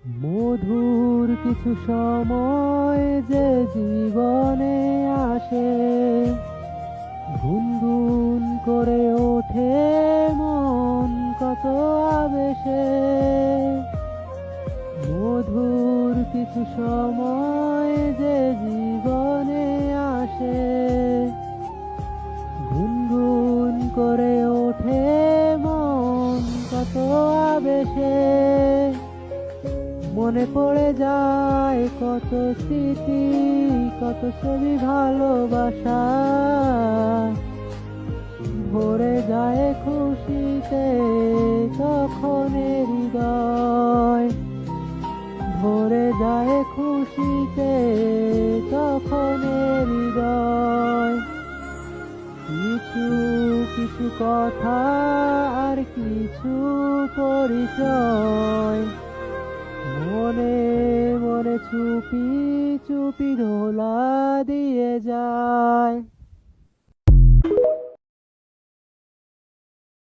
মধুর কিছু সময় যে জীবনে আসে, গুনগুন করে ওঠে মন কত আবেশে। মধুর কিছু সময় যে জীবনে আসে, গুনগুন করে ওঠে মন কত আবেশে। মনে পড়ে যায় কত স্মৃতি, কত ছবি ভালোবাসা, ভরে যায় খুশিতে তখন হৃদয়, ভরে যায় খুশিতে তখন হৃদয়। কিছু কিছু কথা আর কিছু পরিচয়, মনে মনে চুপি চুপি দোলা দিয়ে যায়।